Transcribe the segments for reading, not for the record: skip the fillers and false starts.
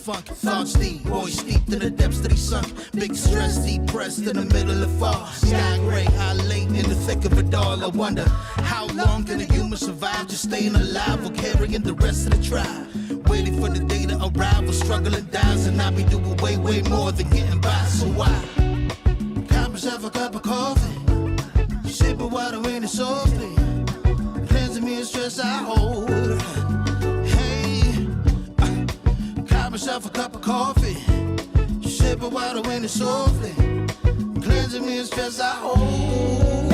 funk. Thoughts deep, boy steeped in the depths that he sunk. Big stress, depressed in the middle of fall. Sky gray, I late in the thick of it all. I wonder, how long can a human survive just staying alive or carrying the rest of the tribe? Waiting for the day to arrive or struggling dies, and I be doing way, way more than getting by. So why? Cop myself a cup of coffee, sipping water in it softly, cleansing me of stress I hold. Hey, cop myself a cup of coffee, sipping water in it softly, cleansing me of stress I hold.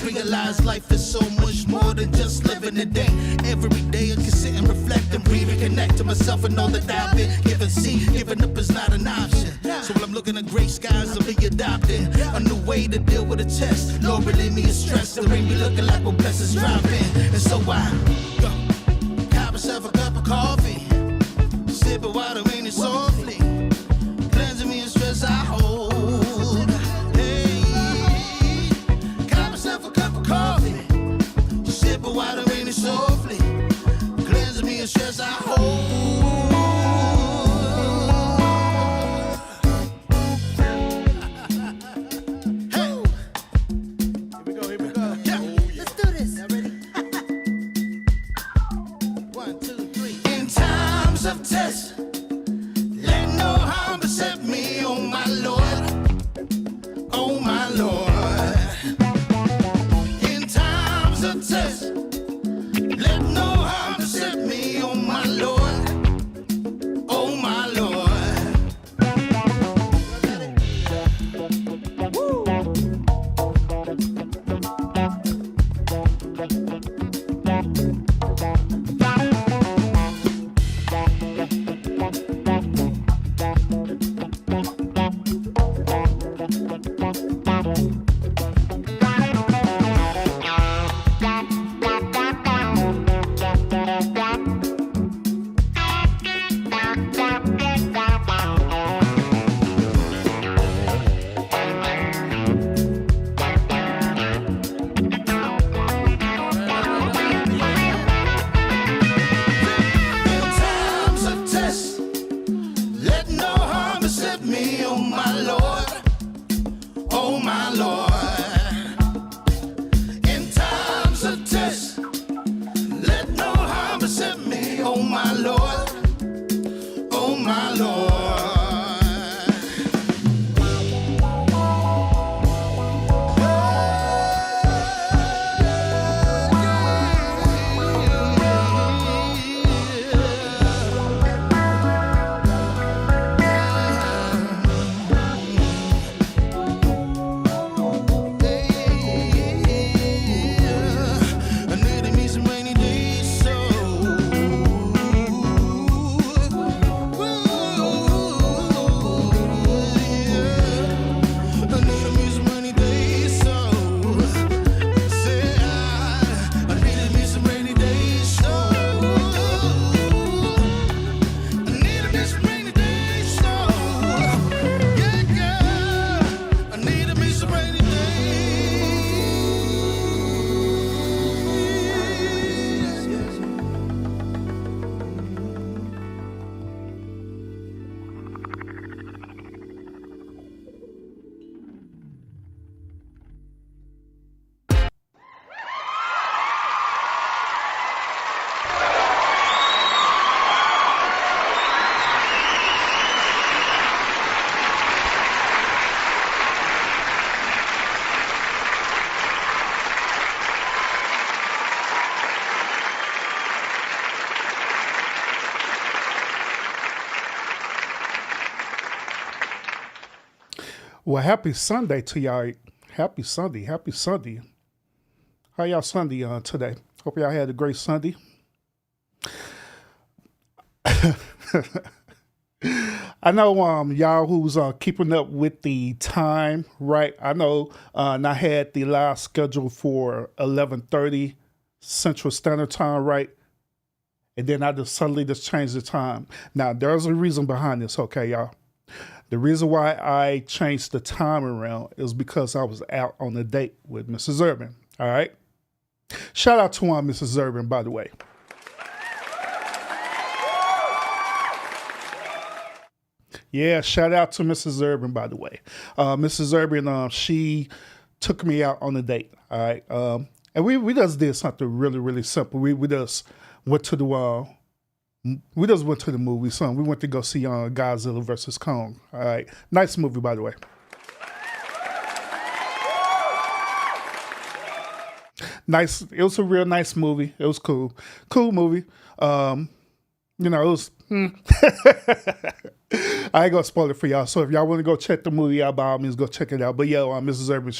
Realize life is so much more than just living a day. Every day I can sit and reflect and breathe and connect to myself and all that I've been given. See, giving up is not an option. So when I'm looking at gray skies, I'll be adopting a new way to deal with a test. Lord, relieve me of stress to bring me looking like when blessings drop in. And so I cop myself a cup of coffee, sipping water in it softly, cleansing me of stress I hold. Water in it softly, cleansing me of stress I hold. Hey, here we go. Yeah. Let's do this. Y'all ready? 1, 2, 3. In times of test, let no harm beset me, oh my Lord, oh my Lord. In times of test, let no harm beset me, oh my Lord, oh my Lord. Woo. Well, happy Sunday to y'all. Happy Sunday. Happy Sunday. How y'all Sunday today? Hope y'all had a great Sunday. I know y'all who's keeping up with the time, right? I know and I had the last schedule for 11:30 Central Standard Time, right? And then I just suddenly just changed the time. Now there's a reason behind this, okay, y'all. The reason why I changed the time around is because I was out on a date with Mrs. Urban. All right. Shout out to Mrs. Urban, by the way. Yeah, shout out to Mrs. Urban, by the way. Mrs. Urban, she took me out on a date. All right. And we just did something really, really simple. We just went to the we just went to the movie. Son, we went to go see Godzilla versus Kong. All right, nice movie, by the way. Nice. It was a real nice movie. It was cool movie. It was. I ain't gonna spoil it for y'all. So if y'all want to go check the movie out, by all means, go check it out. But yeah, Mrs. Urban,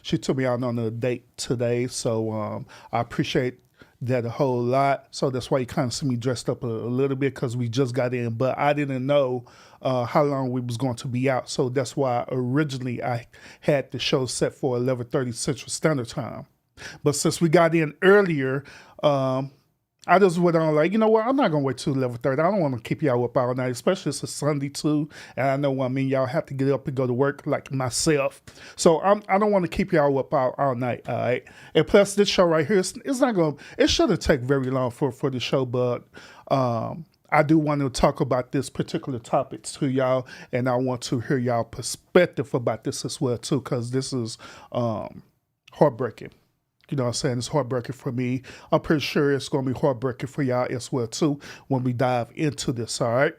she took me out on a date today, so I appreciate that a whole lot. So that's why you kind of see me dressed up a little bit because we just got in, but I didn't know how long we was going to be out. So that's why originally I had the show set for 11:30 Central Standard Time. But since we got in earlier, I just went on like, you know what? I'm not gonna wait till 11:30. I don't want to keep y'all up all night, especially it's a Sunday too. And I know y'all have to get up and go to work like myself. So I don't want to keep y'all up all night. All right. And plus, this show right here, it's not gonna. It shouldn't take very long for the show, but I do want to talk about this particular topic to y'all, and I want to hear y'all perspective about this as well too, because this is heartbreaking. You know what I'm saying? It's heartbreaking for me. I'm pretty sure it's going to be heartbreaking for y'all as well, too, when we dive into this, all right?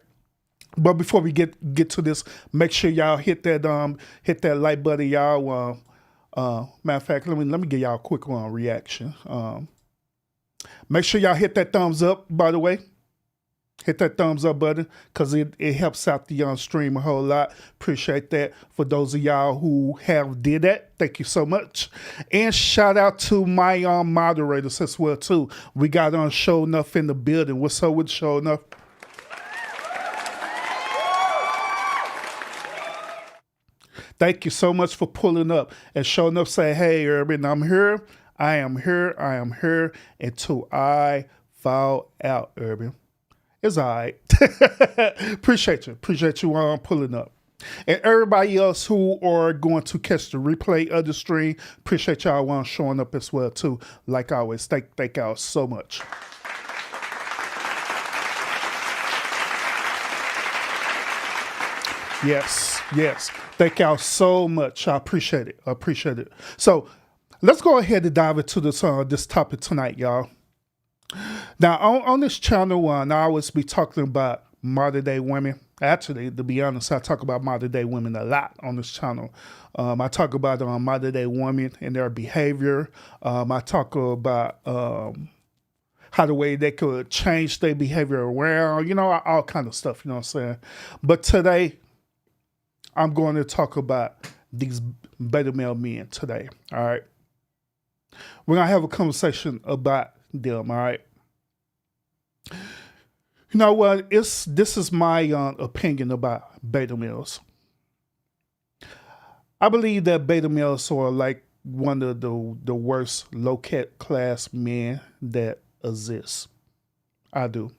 But before we get to this, make sure y'all hit that like button, y'all. Matter of fact, let me give y'all a quick reaction. Make sure y'all hit that thumbs up, by the way. Hit that thumbs up button because it helps out the stream a whole lot. Appreciate that. For those of y'all who have did that, thank you so much. And shout out to my moderators as well too. We got Show Enough in the building. What's up with Show Enough? Thank you so much for pulling up and showing up. Say, hey, Urban, I'm here. I am here until I fall out, Urban. It's all right. Appreciate you pulling up. And everybody else who are going to catch the replay of the stream, appreciate y'all showing up as well too. Like always, thank y'all so much. Yes. Thank y'all so much. I appreciate it. So let's go ahead and dive into this topic tonight, y'all. Now, on this channel, I always be talking about modern day women. Actually, to be honest, I talk about modern day women a lot on this channel. I talk about modern day women and their behavior. I talk about how the way they could change their behavior around, all kind of stuff, you know what I'm saying? But today, I'm going to talk about these beta male men today, all right? We're going to have a conversation about them, all right? You know what? This is my opinion about beta males. I believe that beta males are like one of the worst low class men that exists. I do.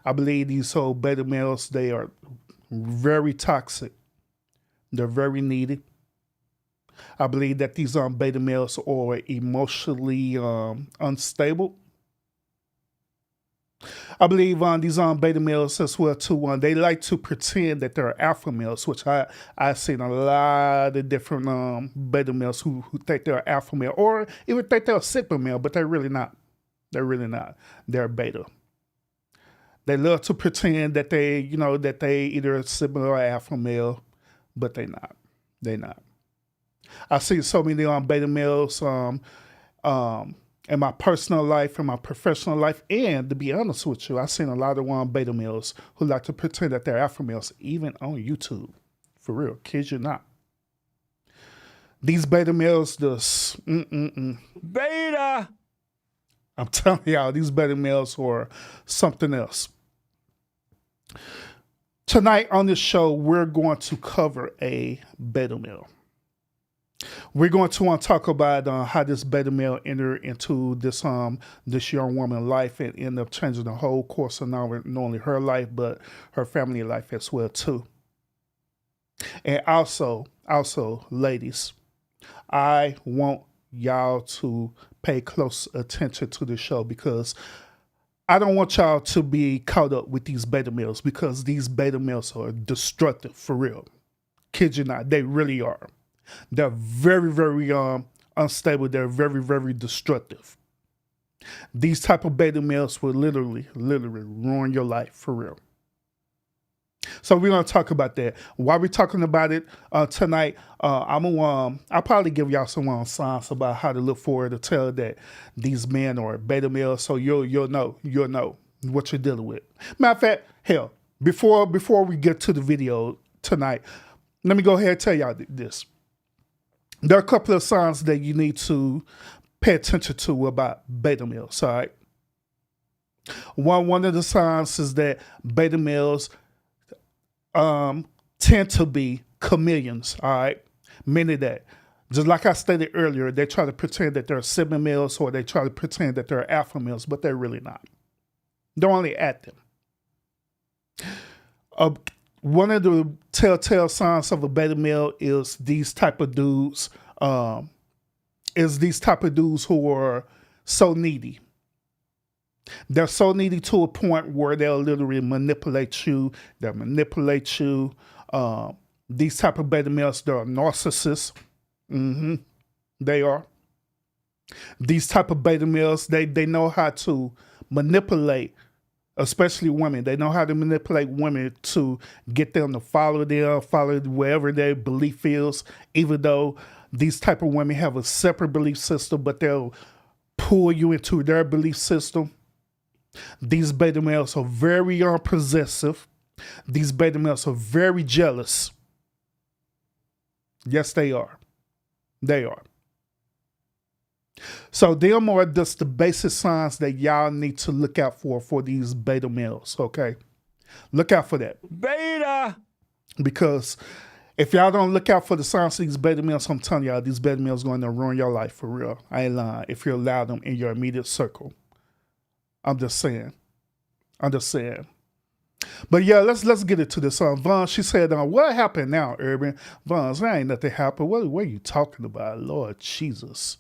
I believe these whole beta males, they are very toxic. They're very needy. I believe that these beta males are emotionally unstable. I believe these beta males as well too. They like to pretend that they're alpha males, which I've seen a lot of different beta males who think they're alpha male or even think they're a sigma male, but they're really not. They're beta. They love to pretend that they either a sigma or alpha male, but they're not. They're not. I've seen so many beta males in my personal life, in my professional life, and to be honest with you, I've seen a lot of beta males who like to pretend that they're alpha males, even on YouTube. For real, kid you not. These beta males just beta. I'm telling y'all, these beta males are something else. Tonight on this show, we're going to cover a beta male. We're going to talk about how this beta male entered into this young woman's life and ended up changing the whole course of not only her life, but her family life as well too. And also, ladies, I want y'all to pay close attention to the show because I don't want y'all to be caught up with these beta males because these beta males are destructive for real. Kid you not, they really are. They're very, very unstable. They're very, very destructive. These type of beta males will literally ruin your life for real. So we're gonna talk about that. While we're talking about it tonight, I'll probably give y'all some signs about how to look for it to tell that these men are beta males. So you'll know what you're dealing with. Matter of fact, hell, before we get to the video tonight, let me go ahead and tell y'all this. There are a couple of signs that you need to pay attention to about beta males. All right. One of the signs is that beta males tend to be chameleons, all right? Meaning that, just like I stated earlier, they try to pretend that they're sigma males or they try to pretend that they're alpha males, but they're really not. They're only at them. One of the telltale signs of a beta male is these type of dudes, who are so needy. They're so needy to a point where they'll literally manipulate you. They'll manipulate you. These type of beta males, they're narcissists. They are. These type of beta males, they know how to manipulate, especially women. They know how to manipulate women to get them to follow wherever their belief is, even though these type of women have a separate belief system, but they'll pull you into their belief system. These beta males are very possessive. These beta males are very jealous. Yes, they are. They are. So them are just the basic signs that y'all need to look out for these beta males, okay? Look out for that. Beta! Because if y'all don't look out for the signs of these beta males, I'm telling y'all, these beta males going to ruin your life for real. I ain't lying. If you allow them in your immediate circle. I'm just saying. But yeah, let's get into this. Vaughn, she said, what happened now, Urban? Vaughn, there ain't nothing happened. What are you talking about? Lord Jesus.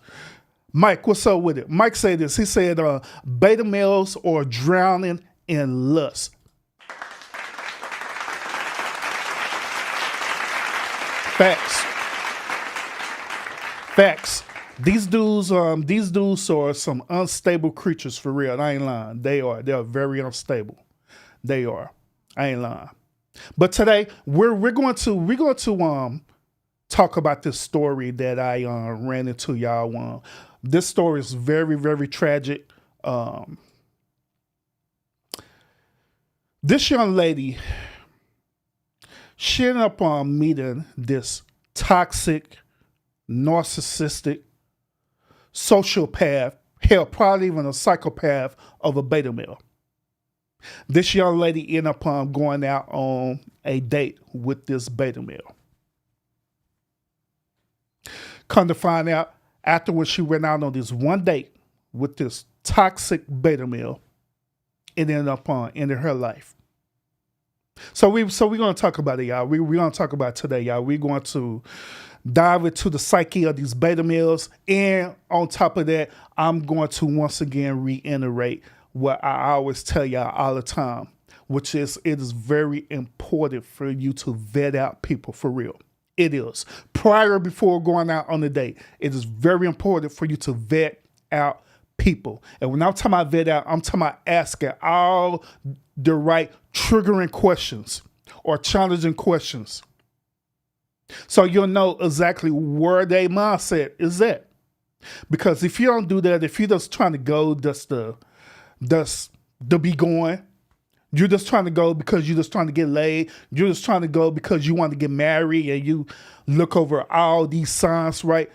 Mike, what's up with it? Mike said this. He said, beta males are drowning in lust. Facts. These dudes are some unstable creatures for real. I ain't lying. They are very unstable. They are. I ain't lying. But today we're going to talk about this story that I ran into y'all. This story is very, very tragic. This young lady, she ended up meeting this toxic, narcissistic, sociopath, hell, probably even a psychopath of a beta male. This young lady ended up going out on a date with this beta male. Come to find out, afterwards she went out on this one date with this toxic beta male, it ended up ending her life. So we're going to talk about it, y'all. We're going to talk about it today, y'all. We're going to dive into the psyche of these beta males. And on top of that, I'm going to once again reiterate what I always tell y'all all the time, which is it is very important for you to vet out people for real. It is. Before going out on a date, it is very important for you to vet out people. And when I'm talking about vet out, I'm talking about asking all the right triggering questions or challenging questions. So you'll know exactly where their mindset is at. Because if you don't do that, if you're just trying to go just to be going, you're just trying to go because you're just trying to get laid, you're just trying to go because you want to get married and you look over all these signs, right?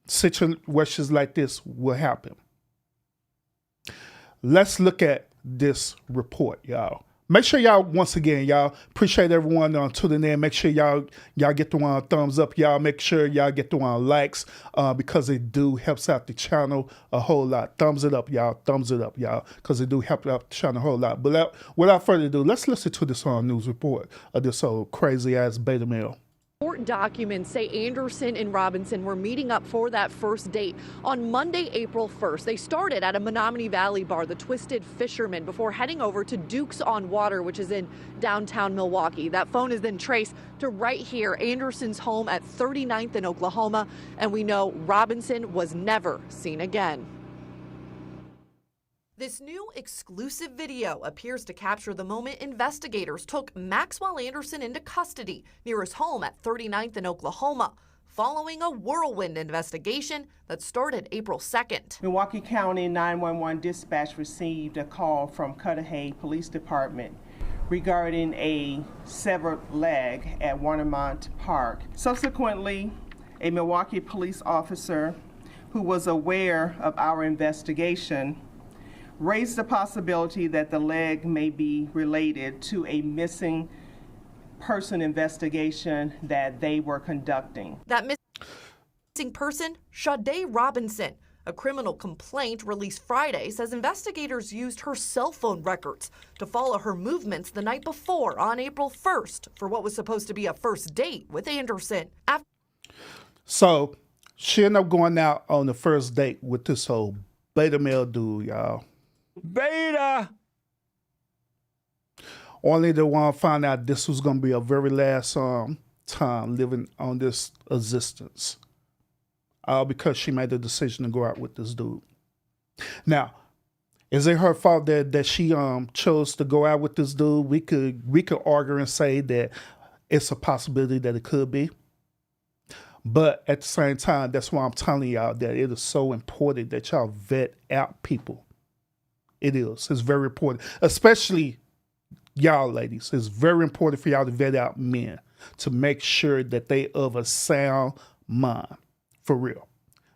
Situations like this will happen. Let's look at this report, y'all. Make sure y'all, once again, y'all, appreciate everyone tuning in. Make sure y'all get the one thumbs up. Y'all make sure y'all get the one likes because it do helps out the channel a whole lot. Thumbs it up, y'all. Thumbs it up, y'all, because it do help out the channel a whole lot. But without further ado, let's listen to this news report of this old crazy-ass beta male. Court documents say Anderson and Robinson were meeting up for that first date on Monday, April 1st. They started at a Menominee Valley bar, the Twisted Fisherman, before heading over to Duke's on Water, which is in downtown Milwaukee. That phone is then traced to right here, Anderson's home at 39th in Oklahoma, and we know Robinson was never seen again. This new exclusive video appears to capture the moment investigators took Maxwell Anderson into custody near his home at 39th in Oklahoma, following a whirlwind investigation that started April 2nd. Milwaukee County 911 dispatch received a call from Cudahy Police Department regarding a severed leg at Warnemont Park. Subsequently, a Milwaukee police officer who was aware of our investigation raised the possibility that the leg may be related to a missing person investigation that they were conducting. That missing person, Sade Robinson. A criminal complaint released Friday says investigators used her cell phone records to follow her movements the night before on April 1st for what was supposed to be a first date with Anderson. So she ended up going out on the first date with this old beta male dude, y'all. Beta! Only the one found out this was going to be a very last time living on this existence. Because she made the decision to go out with this dude. Now, is it her fault that she chose to go out with this dude? We could argue and say that it's a possibility that it could be. But at the same time, that's why I'm telling y'all that it is so important that y'all vet out people. It is. It's very important. Especially y'all ladies. It's very important for y'all to vet out men to make sure that they of a sound mind. For real.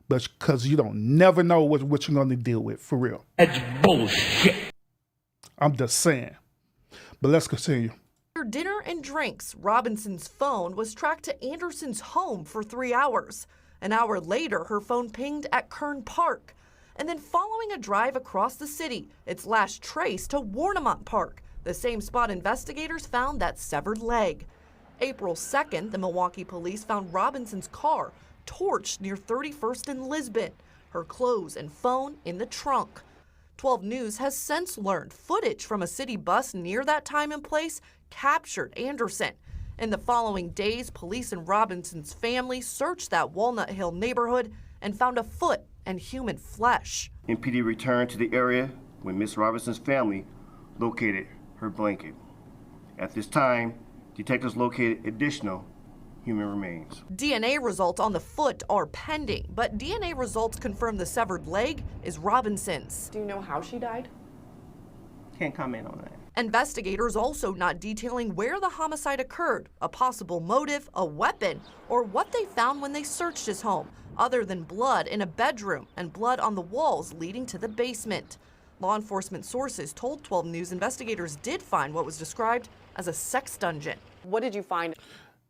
But because you don't never know what you're going to deal with. For real. That's bullshit. I'm just saying. But let's continue. After dinner and drinks, Robinson's phone was tracked to Anderson's home for 3 hours. An hour later, her phone pinged at Kern Park. And then following a drive across the city, its last trace to Warnemont Park, the same spot investigators found that severed leg. April 2nd, the Milwaukee police found Robinson's car torched near 31st and Lisbon, her clothes and phone in the trunk. 12 News has since learned footage from a city bus near that time and place captured Anderson. In the following days, police and Robinson's family searched that Walnut Hill neighborhood and found a foot and human flesh. MPD returned to the area when Miss Robinson's family located her blanket. At this time, detectives located additional human remains. DNA results on the foot are pending, but DNA results confirm the severed leg is Robinson's. Do you know how she died? Can't comment on that. Investigators also not detailing where the homicide occurred, a possible motive, a weapon, or what they found when they searched his home, other than blood in a bedroom and blood on the walls leading to the basement. Law enforcement sources told 12 News investigators did find what was described as a sex dungeon. What did you find?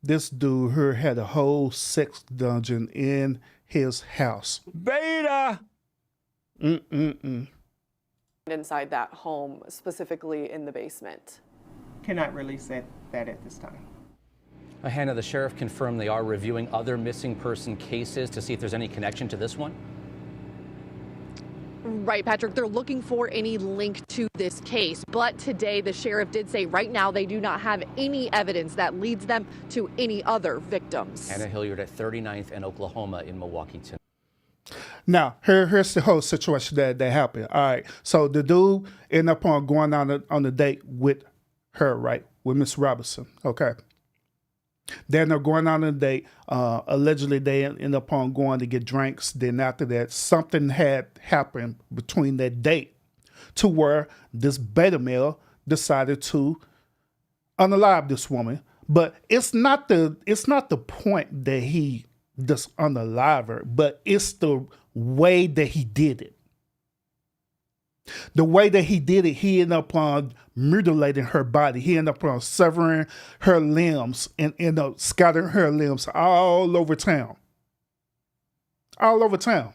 This dude here had a whole sex dungeon in his house. Beta! Inside that home, specifically in the basement. Cannot release that at this time. Hannah, the sheriff confirmed they are reviewing other missing person cases to see if there's any connection to this one. Right, Patrick, they're looking for any link to this case. But today, the sheriff did say right now they do not have any evidence that leads them to any other victims. Hannah Hilliard at 39th and Oklahoma in Milwaukee tonight. Now, here's the whole situation that happened. All right, so the dude ended up going on a date with her, right, with Miss Robinson, okay? They ended up going on a date. Allegedly, they ended up going to get drinks. Then after that, something had happened between that date to where this beta male decided to unalive this woman. But it's not the point that he just unalive her, but it's the way that he did it. The way that he did it, he ended up mutilating her body. He ended up severing her limbs and ended up scattering her limbs all over town. All over town.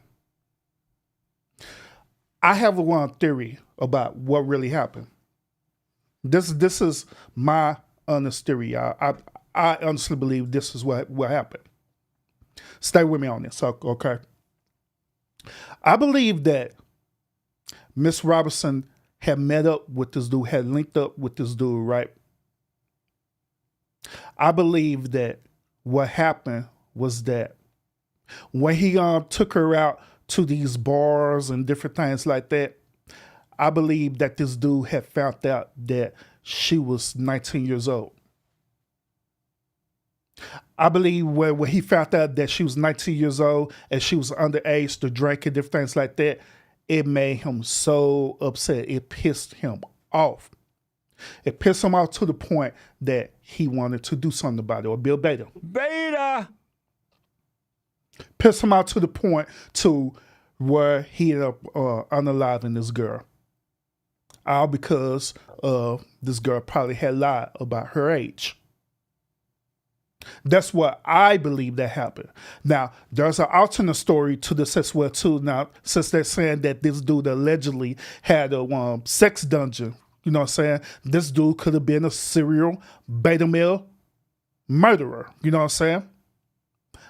I have one theory about what really happened. This is my honest theory, y'all. I honestly believe this is what happened. Stay with me on this, okay? I believe that Miss Robinson had met up with this dude, had linked up with this dude, right? I believe that what happened was that when he took her out to these bars and different things like that, I believe that this dude had found out that she was 19 years old. I believe when he found out that she was 19 years old and she was underage to drink and different things like that, it made him so upset. It pissed him off. It pissed him off to the point that he wanted to do something about it, or Bill Beta. Beta! Pissed him out to the point to where he ended up unaliving this girl. All because this girl probably had lied about her age. That's what I believe that happened. Now, there's an alternate story to this as well, too. Now, since they're saying that this dude allegedly had a sex dungeon, you know what I'm saying? This dude could have been a serial beta male murderer, you know what I'm saying?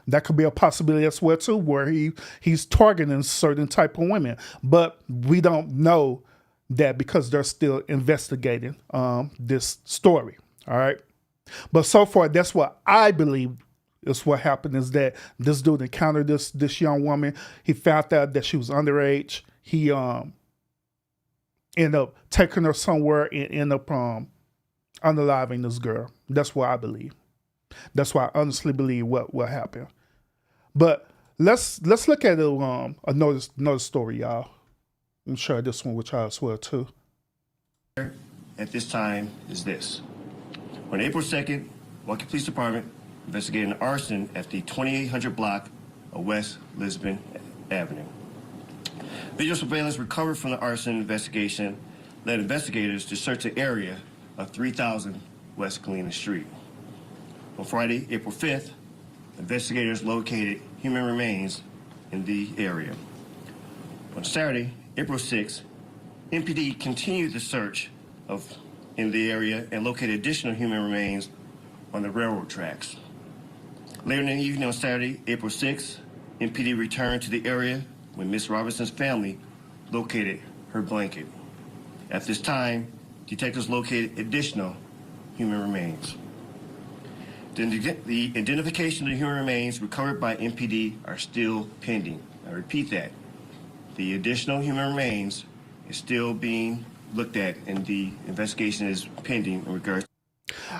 That could be a possibility as well, too, where he's targeting certain type of women. But we don't know that because they're still investigating this story, all right? But so far, that's what I believe is what happened, is that this dude encountered this young woman. He found out that she was underage. He ended up taking her somewhere and ended up unaliving this girl. That's what I believe. That's why I honestly believe what happened. But let's look at another story, y'all. I'm share this one with y'all as well, too. At this time is this. On April 2nd, Milwaukee Police Department investigated an arson at the 2800 block of West Lisbon Avenue. Video surveillance recovered from the arson investigation led investigators to search the area of 3000 West Galena Street. On Friday, April 5th, investigators located human remains in the area. On Saturday, April 6th, MPD continued the search in the area and located additional human remains on the railroad tracks. Later in the evening on Saturday, April 6th, MPD returned to the area when Miss Robinson's family located her blanket. At this time, detectives located additional human remains. The identification of the human remains recovered by MPD are still pending. I repeat that. The additional human remains is still being looked at, and the investigation is pending in regards.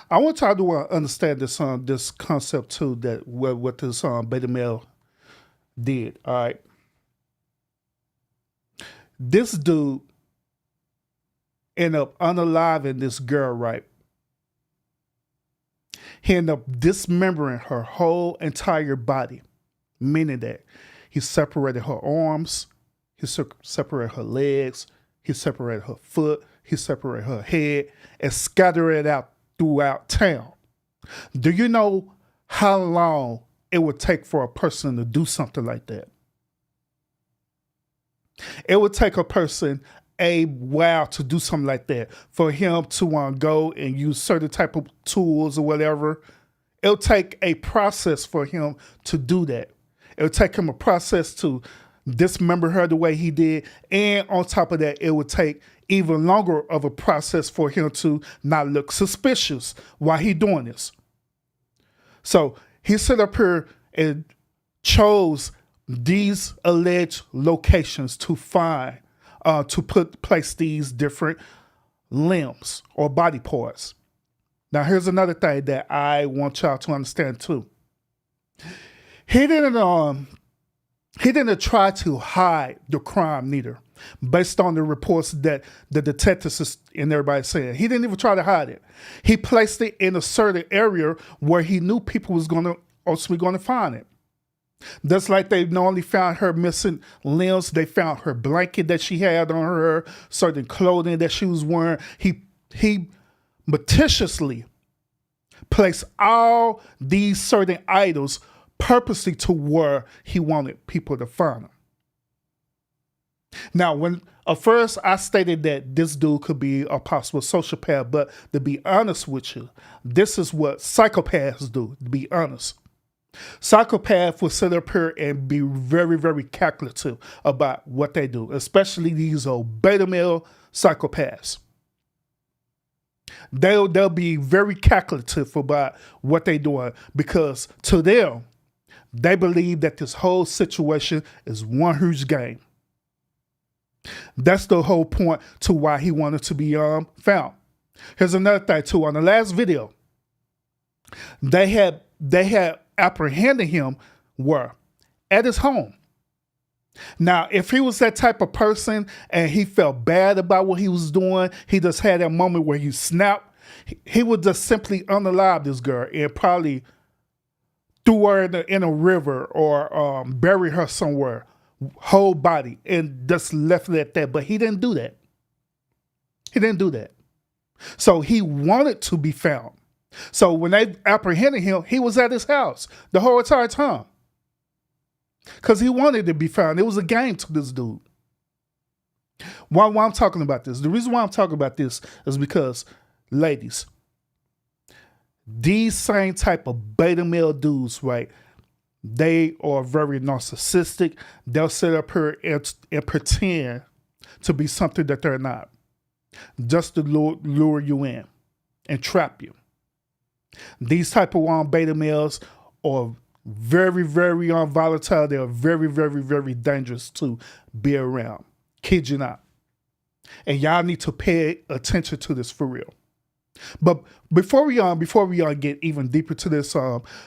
I want y'all to understand this concept too, that what this beta male did. All right, this dude ended up unaliving this girl, right? He ended up dismembering her whole entire body, meaning that he separated her arms, he separated her legs, he separated her foot, he separated her head, and scattered it out throughout town. Do you know how long it would take for a person to do something like that? It would take a person a while to do something like that. For him to go and use certain type of tools or whatever, it'll take a process for him to do that. It'll take him a process to dismember her the way he did, and on top of that, it would take even longer of a process for him to not look suspicious while he doing this. So he set up here and chose these alleged locations to find, to place these different limbs or body parts. Now, here's another thing that I want y'all to understand too. He didn't try to hide the crime neither, based on the reports that the detectives and everybody saying. He didn't even try to hide it. He placed it in a certain area where he knew people was ultimately going to find it. Just like they not only found her missing limbs, they found her blanket that she had on her, certain clothing that she was wearing. He meticulously placed all these certain items purposely to where he wanted people to find them. Now, when at first I stated that this dude could be a possible sociopath, but to be honest with you, this is what psychopaths do, to be honest. Psychopaths will sit up here and be very, very calculative about what they do, especially these old beta male psychopaths. They'll be very calculative about what they're doing because to them, they believe that this whole situation is one huge game. That's the whole point to why he wanted to be found. Here's another thing too. On the last video, they had apprehended him where at his home. Now, if he was that type of person and he felt bad about what he was doing, he just had that moment where he snapped, he would just simply unalive this girl and probably threw her in a river or bury her somewhere, whole body, and just left it at that. But he didn't do that. He didn't do that. So he wanted to be found. So when they apprehended him, he was at his house the whole entire time. Because he wanted to be found. It was a game to this dude. Why I'm talking about this? The reason why I'm talking about this is because, ladies, these same type of beta male dudes, right? They are very narcissistic. They'll sit up here and pretend to be something that they're not. Just to lure you in and trap you. These type of beta males are very, very volatile. They are very, very, very dangerous to be around. Kid you not. And y'all need to pay attention to this for real. But before we get even deeper to this,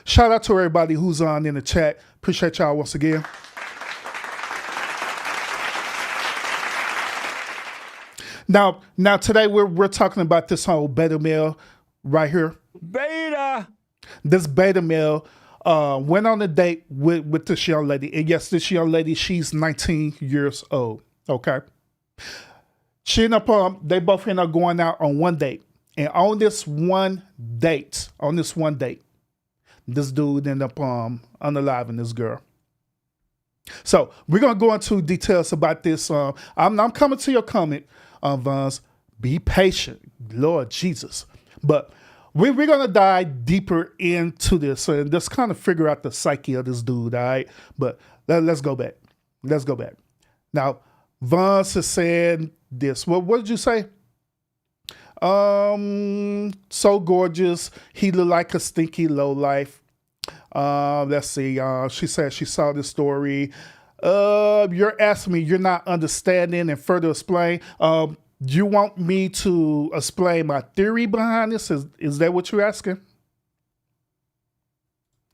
shout out to everybody who's on in the chat. Appreciate y'all once again. Now today we're talking about this whole beta male right here. Beta! This beta male went on a date with this young lady. And yes, this young lady, she's 19 years old. Okay. They both ended up going out on one date. And on this one date, this dude ended up unaliving this girl. So we're gonna go into details about this. I'm coming to your comment, Vons. Be patient, Lord Jesus. But we're gonna dive deeper into this and just kind of figure out the psyche of this dude. All right, but let's go back. Now, Vons is saying this. What did you say? So gorgeous. He looked like a stinky lowlife. Let's see. She said she saw this story. You're asking me, you're not understanding and further explain. You want me to explain my theory behind this? Is that what you're asking?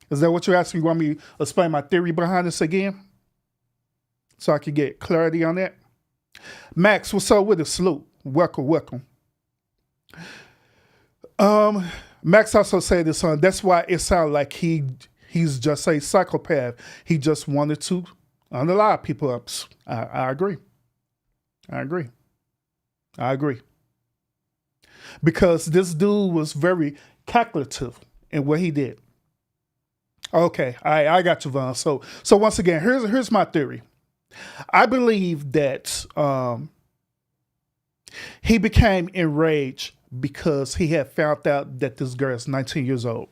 Is that what you're asking? You want me to explain my theory behind this again? So I can get clarity on that? Max, what's up with the salute? Welcome. Max also said this, that's why it sounds like he's just a psychopath. He just wanted to unalive people up. I agree. Because this dude was very calculative in what he did. Okay, I got you, Vaughn. So once again, here's my theory. I believe that he became enraged because he had found out that this girl is 19 years old.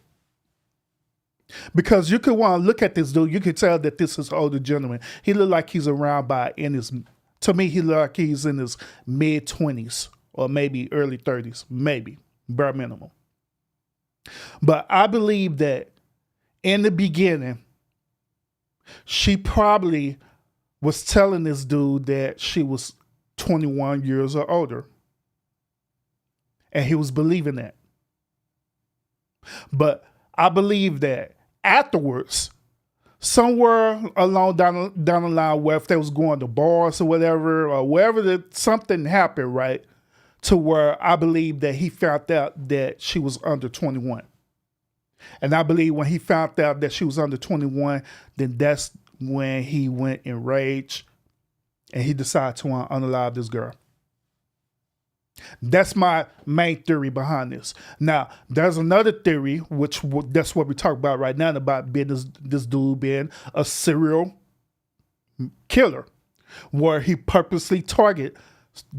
Because you could want to look at this dude, you could tell that this is an older gentleman. He looked like he's around to me, he looked like he's in his mid-20s or maybe early 30s, maybe, bare minimum. But I believe that in the beginning, she probably was telling this dude that she was 21 years or older. And he was believing that. But I believe that afterwards, somewhere along down the line, where if they was going to bars or whatever, or wherever something happened, right, to where I believe that he found out that she was under 21. And I believe when he found out that she was under 21, then that's when he went enraged and he decided to unalive this girl. That's my main theory behind this. Now, there's another theory, which that's what we talk about right now, about being this dude being a serial killer, where he purposely target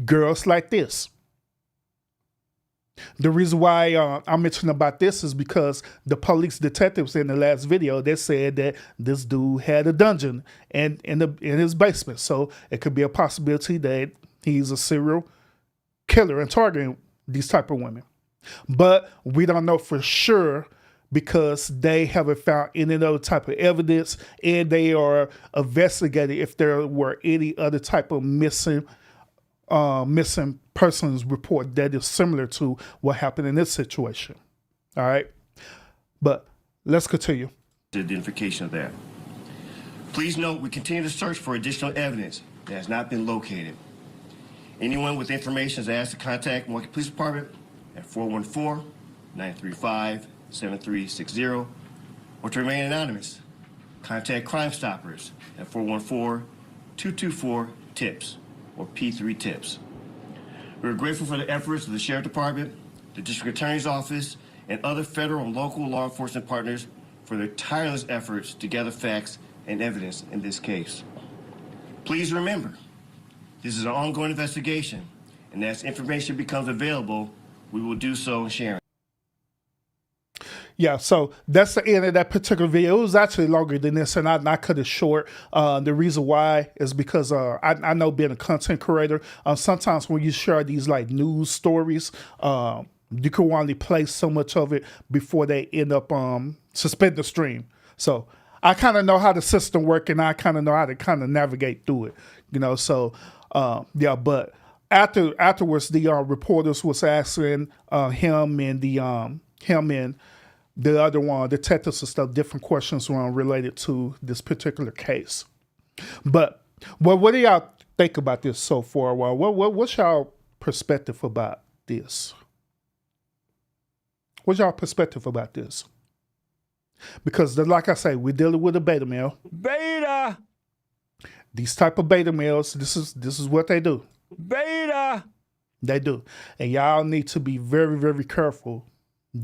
girls like this. The reason why I'm mentioning about this is because the police detectives in the last video, they said that this dude had a dungeon in his basement. So it could be a possibility that he's a serial killer and targeting these type of women. But we don't know for sure because they haven't found any other type of evidence, and they are investigating if there were any other type of missing persons report that is similar to what happened in this situation. All right, but let's continue. The identification of that. Please note we continue to search for additional evidence that has not been located. Anyone with information is asked to contact Milwaukee Police Department at 414-935-7360 or to remain anonymous. Contact Crime Stoppers at 414-224-TIPS or P3 TIPS. We are grateful for the efforts of the Sheriff Department, the District Attorney's Office, and other federal and local law enforcement partners for their tireless efforts to gather facts and evidence in this case. Please remember, this is an ongoing investigation, and as information becomes available, we will do so and share it. Yeah, so that's the end of that particular video. It was actually longer than this, and I cut it short. The reason why is because I know being a content creator, sometimes when you share these like news stories, you can only play so much of it before they end up suspending the stream. So I kind of know how the system works, and I kind of know how to kind of navigate through it, you know. So yeah, but afterwards, the reporters was asking him and the other one, detectives and stuff, different questions related to this particular case. But what do y'all think about this so far? Well, what's y'all perspective about this? What's y'all perspective about this? Because like I say, we're dealing with a beta male. Beta! These type of beta males, this is what they do. Beta! They do. And y'all need to be very, very careful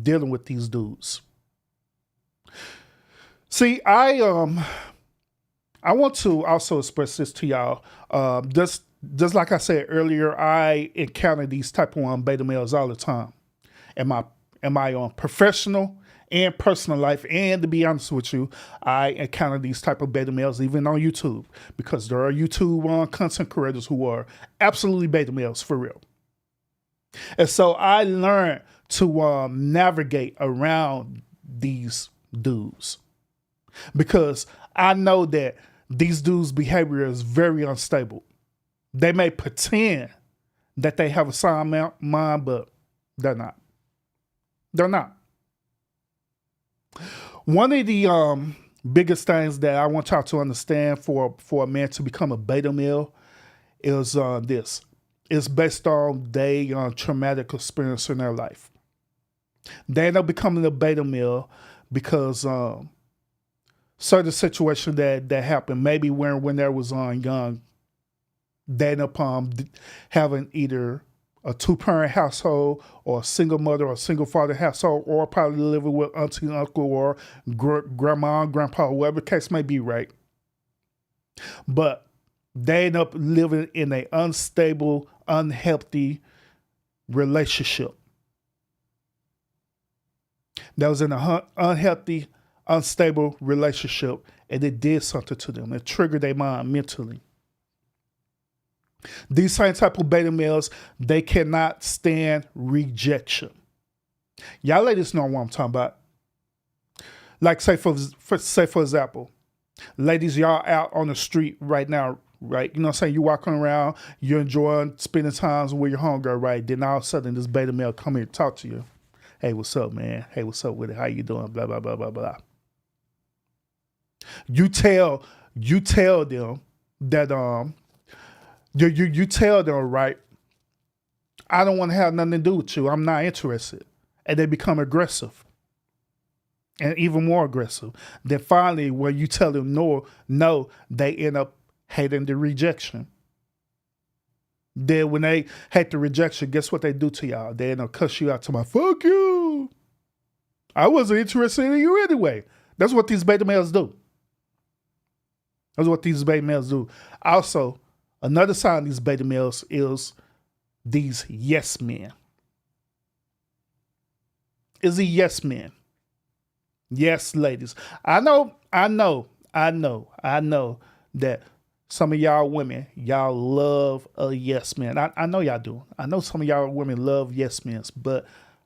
dealing with these dudes. See, I want to also express this to y'all. Just like I said earlier, I encounter these type of beta males all the time. In my professional and personal life, and to be honest with you, I encounter these type of beta males even on YouTube, because there are YouTube content creators who are absolutely beta males for real. And so I learned to navigate around these dudes, because I know that these dudes' behavior is very unstable. They may pretend that they have a sound mind, but they're not. They're not. One of the biggest things that I want y'all to understand for a man to become a beta male is this. It's based on their traumatic experience in their life. They end up becoming a beta male because certain situation that happened, maybe when they was young, they end up having either a two-parent household or a single mother or a single father household, or probably living with auntie, uncle, or grandma, grandpa, whatever the case may be, right? But they end up living in an unstable, unhealthy relationship. That was in an unhealthy, unstable relationship, and it did something to them. It triggered their mind mentally. These same type of beta males, they cannot stand rejection. Y'all ladies know what I'm talking about. Like say for example, ladies, y'all out on the street right now, right? You know what I'm saying? You're walking around, you're enjoying spending time with your homegirl, right? Then all of a sudden this beta male come here to talk to you. Hey, what's up, man? Hey, what's up with it? How you doing? Blah, blah, blah, blah, blah. You tell them that you tell them, right, I don't want to have nothing to do with you. I'm not interested. And they become aggressive. and even more aggressive. Then finally, when you tell them no, they end up hating the rejection. Then when they hate the rejection, guess what they do to y'all? They end up cuss you out to my fuck you. I wasn't interested in you anyway. That's what these beta males do. That's what these beta males do. Also, another sign of these beta males is these yes men. Is he yes men? Yes, ladies. I know that some of y'all women, y'all love a yes man. I know y'all do. I know some of y'all women love yes men, but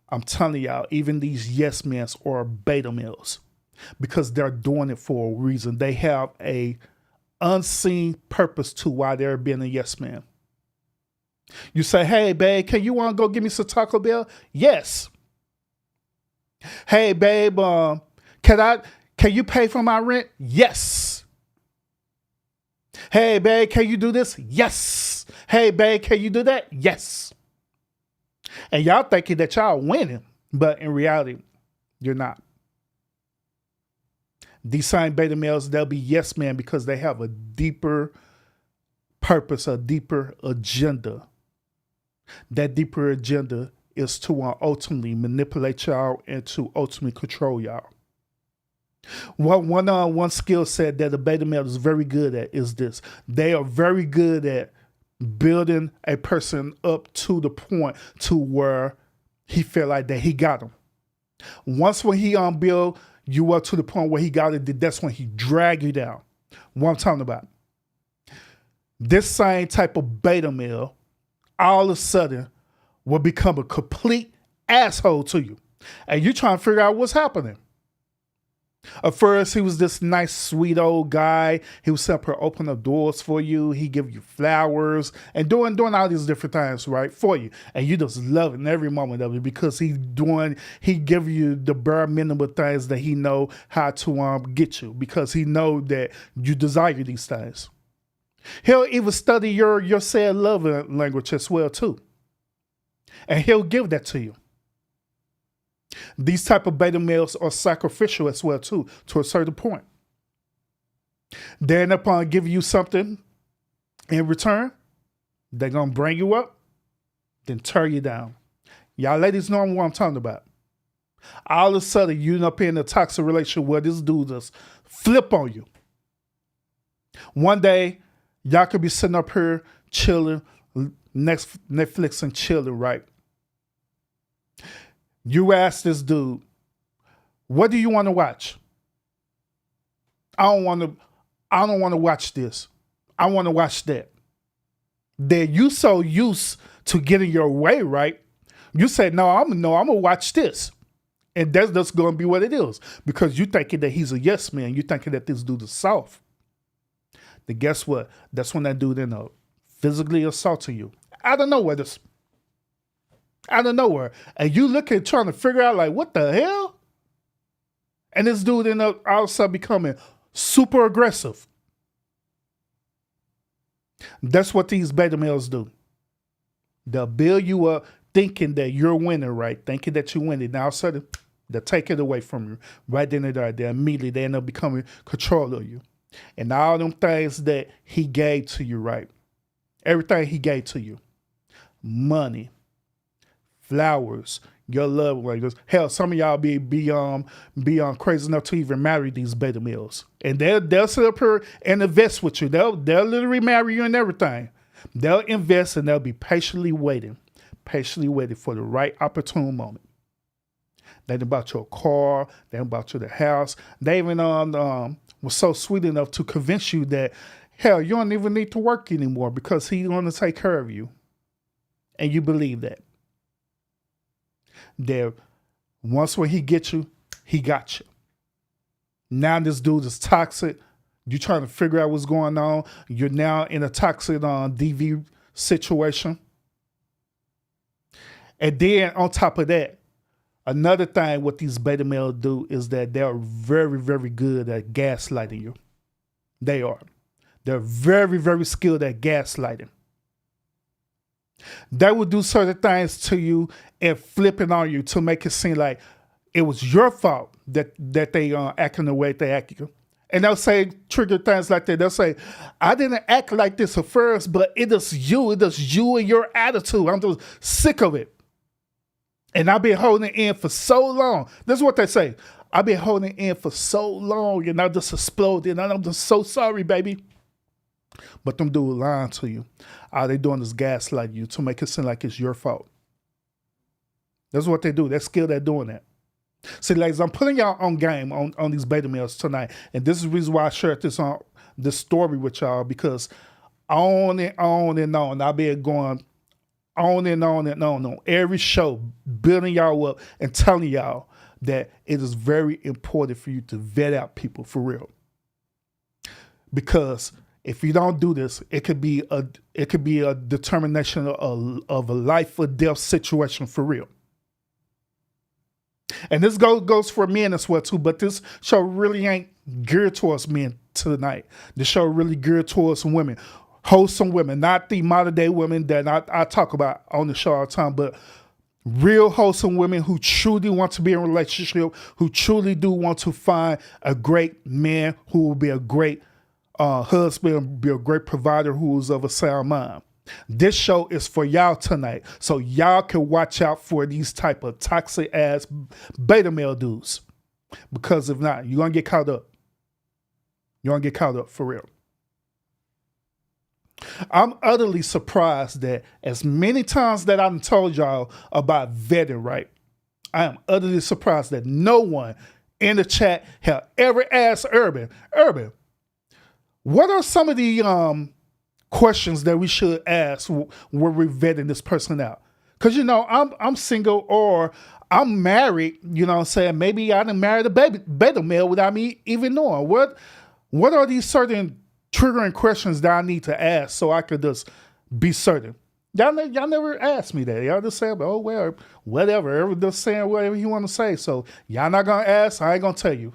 I'm telling y'all, even these yes men are beta males because they're doing it for a reason. They have a unseen purpose to why they're being a yes man. You say, hey, babe, can you want to go get me some Taco Bell? Yes. Hey, babe, can you pay for my rent? Yes. Hey, babe, can you do this? Yes. Hey, babe, can you do that? Yes. And y'all thinking that y'all winning, but in reality, you're not. These same beta males, they'll be yes men because they have a deeper purpose, a deeper agenda. That deeper agenda is to ultimately manipulate y'all and to ultimately control y'all. One skill set that the beta male is very good at is this. They are very good at building a person up to the point to where he feel like that he got him. Once when he build you up to the point where he got it, that's when he drag you down. What I'm talking about. This same type of beta male all of a sudden will become a complete asshole to you. And you're trying to figure out what's happening. At first, he was this nice, sweet old guy. He was up here open up doors for you. He give you flowers and doing all these different things, right, for you. And you just loving every moment of it because he give you the bare minimum things that he know how to get you because he know that you desire these things. He'll even study your said love language as well, too. And he'll give that to you. These type of beta males are sacrificial as well, too, to a certain point. They end up giving you something in return. They're going to bring you up, then tear you down. Y'all ladies know what I'm talking about. All of a sudden, you end up in a toxic relationship where this dude just flip on you. One day, y'all could be sitting up here chilling, Netflix and chilling, right? You ask this dude, what do you want to watch? I don't want to watch this. I want to watch that. Then you so used to getting your way, right? You say, no, I'm gonna watch this. And that's going to be what it is. Because you thinking that he's a yes man. You thinking that this dude is soft. Then guess what? That's when that dude end up physically assaulting you. Out of nowhere. And you looking, trying to figure out like, what the hell? And this dude end up all of a sudden becoming super aggressive. That's what these beta males do. They'll build you up thinking that you're winning, right? Thinking that you're winning. Now all of a sudden, they'll take it away from you. Right then and there, they end up becoming control of you. And all them things that he gave to you, right? Everything he gave to you. Money, flowers, your love language. Hell, some of y'all be crazy enough to even marry these beta males. And they'll sit up here and invest with you. They'll literally marry you and everything. They'll invest and they'll be patiently waiting for the right opportune moment. They ain't about your car, they ain't about your house. They even was so sweet enough to convince you that, hell, you don't even need to work anymore because he's going to take care of you. And you believe that. There, once when he gets you, he got you. Now this dude is toxic. You're trying to figure out what's going on. You're now in a toxic DV situation. And then on top of that, another thing what these beta males do is that they're very, very good at gaslighting you. They are. They're very, very skilled at gaslighting. They will do certain things to you and flipping on you to make it seem like it was your fault that they acting the way they acting. And they'll say trigger things like that. They'll say, I didn't act like this at first, but it is you and your attitude. I'm just sick of it. And I've been holding it in for so long. This is what they say. I've been holding it in for so long and I just exploded. And I'm just so sorry, baby. But them dudes lying to you. All they doing is gaslight you to make it seem like it's your fault. That's what they do. They're skilled at doing that. See, ladies, I'm putting y'all on game on these beta males tonight. And this is the reason why I shared this story with y'all, because on and on and on, I've been going on and on and on every show, building y'all up and telling y'all that it is very important for you to vet out people for real. Because if you don't do this, it could be a determination of a life or death situation for real. And this goes for men as well too, but this show really ain't geared towards men tonight. The show really geared towards women, wholesome women, not the modern day women that I talk about on the show all the time, but real wholesome women who truly want to be in a relationship, who truly do want to find a great man who will be a great husband, be a great provider who is of a sound mind. This show is for y'all tonight, so y'all can watch out for these type of toxic ass beta male dudes, because if not, you're gonna get caught up. You're gonna get caught up for real. I'm utterly surprised that as many times that I've told y'all about vetting, right? I am utterly surprised that no one in the chat have ever asked Urban, what are some of the questions that we should ask when we're vetting this person out? Because, you know, I'm single or I'm married, you know what I'm saying? Maybe I done married a beta male without me even knowing. What are these certain triggering questions that I need to ask so I could just be certain? Y'all never asked me that. Y'all just say, oh, well, whatever. Everyone just saying whatever you want to say. So y'all not going to ask. I ain't going to tell you.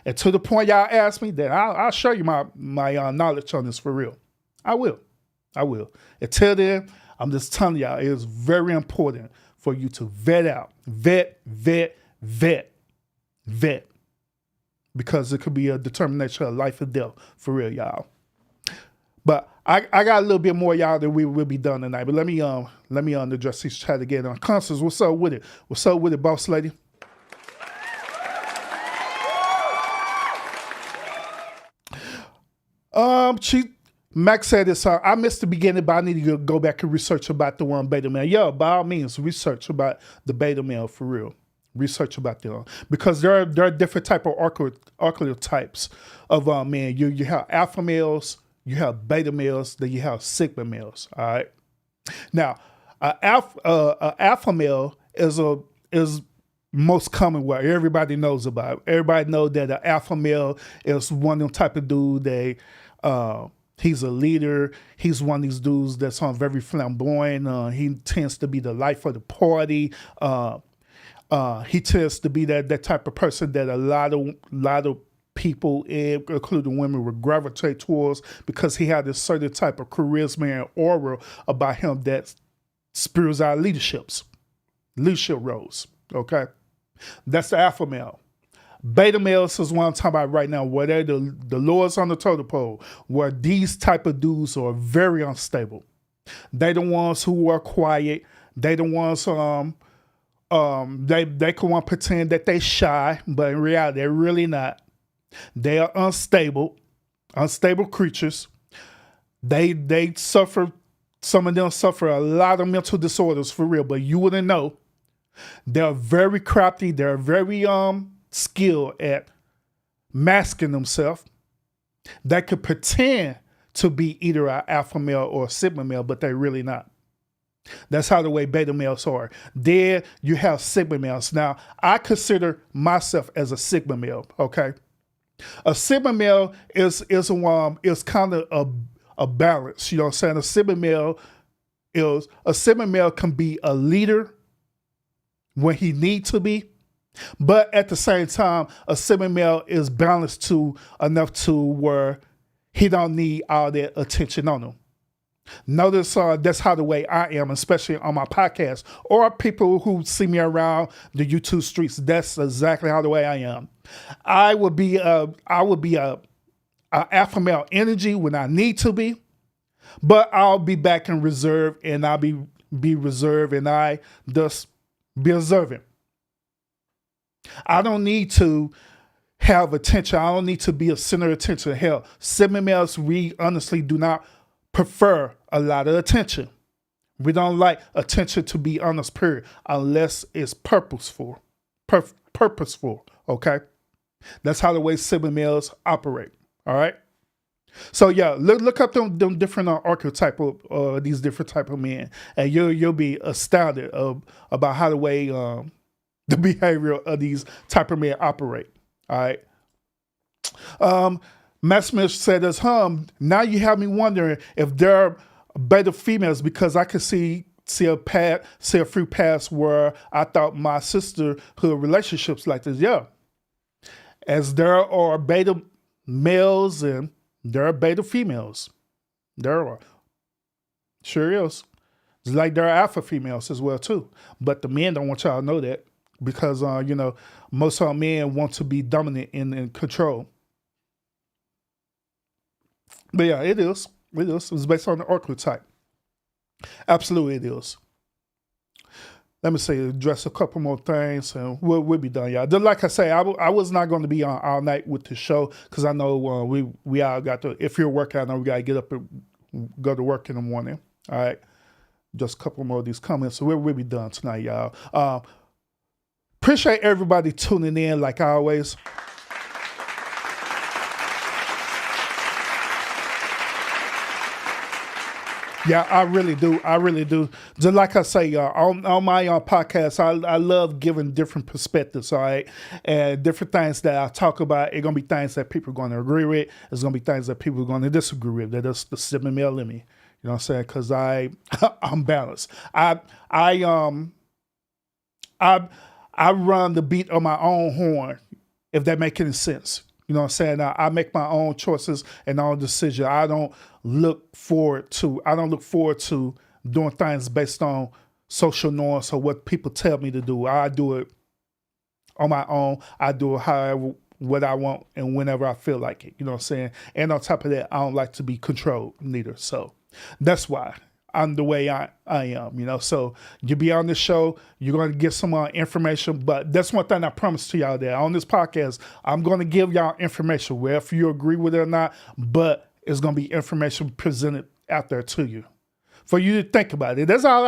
And to the point y'all ask me, then I'll show you my knowledge on this for real. I will. Until then, I'm just telling y'all, it is very important for you to vet out. Vet. Because it could be a determination of life or death for real, y'all. But I got a little bit more, y'all, that we will be done tonight. But let me address this chat again. Constance, what's up with it? What's up with it, boss lady? Max said this, I missed the beginning, but I need to go back and research about the one beta male. Yeah, by all means, research about the beta male for real. Research about them. Because there are different type of archetypes of men. You have alpha males, you have beta males, then you have sigma males. All right. Now, alpha male is most common what everybody knows about. Everybody knows that an alpha male is one of them type of dude. He's a leader. He's one of these dudes that's very flamboyant. He tends to be the life of the party. He tends to be that type of person that a lot of people, including women, would gravitate towards because he had this certain type of charisma and aura about him that spews out leadership roles. Okay, that's the alpha male. Beta males is what I'm talking about right now, where they're the lowest on the totem pole, where these type of dudes are very unstable. They the ones who are quiet. They the ones they can want to pretend that they shy, but in reality they're really not. They are unstable creatures. They suffer. Some of them suffer a lot of mental disorders for real, but you wouldn't know. They're very crafty. They're very skilled at masking themselves. They could pretend to be either an alpha male or a sigma male, but they're really not. That's how the way beta males are. Then you have sigma males. Now, I consider myself as a sigma male, okay? A sigma male is kind of a balance, you know what I'm saying? A sigma male can be a leader when he needs to be, but at the same time, a sigma male is balanced enough to where he don't need all that attention on him. Notice that's how the way I am, especially on my podcast or people who see me around the YouTube streets. That's exactly how the way I am. I would be a alpha male energy when I need to be, but I'll be back in reserve, and I'll be reserved, and I just be observant. I don't need to have attention. I don't need to be a center of attention. Hell, semi males, we honestly do not prefer a lot of attention. We don't like attention, to be honest, period, unless it's purposeful. Purposeful, okay? That's how the way semi males operate, all right? So yeah, look up them different archetype of these different type of men, and you'll be astounded about how the way the behavior of these type of men operate. All right. Matt Smith said this, now you have me wondering if there are beta females, because I could see a few paths where I thought my sisterhood relationships like this. Yeah. As there are beta males and there are beta females. There are. Sure is. It's like there are alpha females as well too. But the men don't want y'all to know that, because most of our men want to be dominant and in control. But yeah, it is. It is. It's based on the archetype. Absolutely it is. Let me say, address a couple more things, and we'll be done, y'all. Like I say, I was not going to be on all night with the show, because I know we all got to, if you're working, I know we got to get up and go to work in the morning. All right. Just a couple more of these comments, so we'll be done tonight, y'all. Appreciate everybody tuning in, like always. Yeah, I really do. I really do. Just like I say, on my podcast, I love giving different perspectives, all right? And different things that I talk about, it's going to be things that people are going to agree with. It's going to be things that people are going to disagree with. That's the semi male in me. You know what I'm saying? Because I'm balanced. I run the beat on my own horn, if that makes any sense. You know what I'm saying? I make my own choices and own decisions. I don't look forward to doing things based on social norms or what people tell me to do. I do it on my own. I do it however, what I want and whenever I feel like it. You know what I'm saying? And on top of that, I don't like to be controlled neither. So that's why I'm the way I am, So you'll be on this show, you're going to get some information, but that's one thing I promise to y'all, that on this podcast, I'm going to give y'all information, whether if you agree with it or not, but it's going to be information presented out there to you for you to think about it. That's all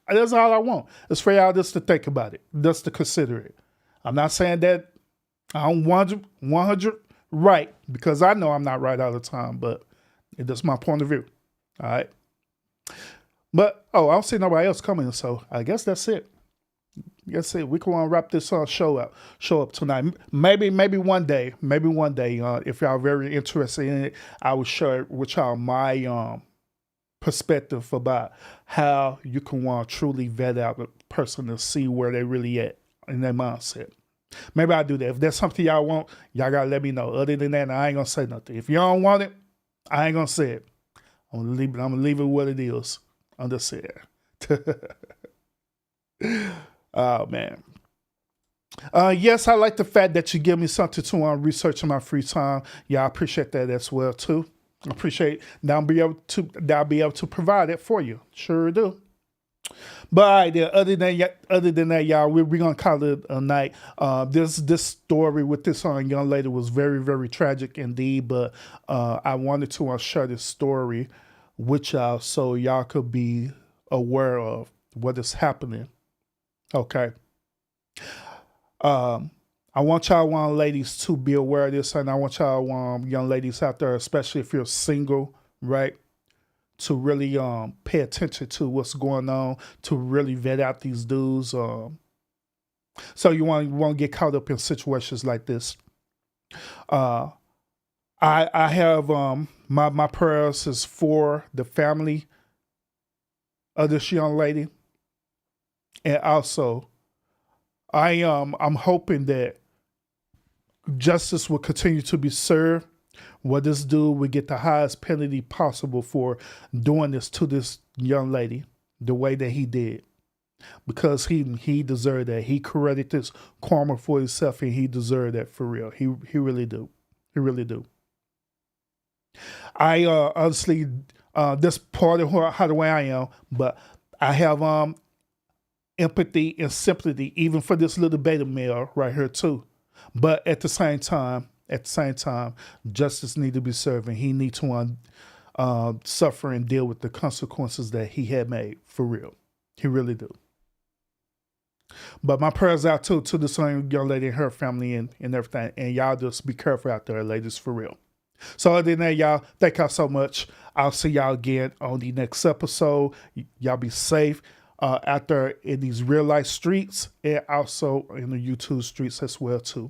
I want. It's for y'all just to think about it, just to consider it. I'm not saying that I'm 100 right, because I know I'm not right all the time, but it's my point of view. All right. But I don't see nobody else coming, so I guess that's it. That's it. We can wrap this show up tonight. Maybe one day, if y'all are very interested in it, I will share with y'all my perspective about how you can truly vet out a person to see where they really at in their mindset. Maybe I'll do that. If that's something y'all want, y'all gotta let me know. Other than that, I ain't gonna say nothing. If y'all don't want it, I ain't gonna say it. I'm gonna leave it what it is. I'm just saying. Oh man. Yes, I like the fact that you give me something to research in my free time. Yeah, I appreciate that as well too. I appreciate that I'll be able to provide it for you. Sure do. But all right, other than that, y'all, we're gonna call it a night. This story with this young lady was very, very tragic indeed. But I wanted to share this story with y'all so y'all could be aware of what is happening. Okay. I want y'all ladies to be aware of this, and I want y'all young ladies out there, especially if you're single, right, to really pay attention to what's going on, to really vet out these dudes. So you won't get caught up in situations like this. I have my prayers is for the family of this young lady, and also I'm hoping that justice will continue to be served What this dude would get the highest penalty possible for doing this to this young lady the way that he did. Because he deserved that. He created this karma for himself, and he deserved that for real. He really do. He really do. I honestly, this part of how the way I am, but I have empathy and sympathy even for this little beta male right here too. But at the same time, justice need to be served, and he need to suffer and deal with the consequences that he had made for real. He really do. But my prayers out to this young lady and her family and everything. And y'all just be careful out there, ladies, for real. So other than that, y'all, thank y'all so much. I'll see y'all again on the next episode. Y'all be safe out there in these real life streets and also in the YouTube streets as well too.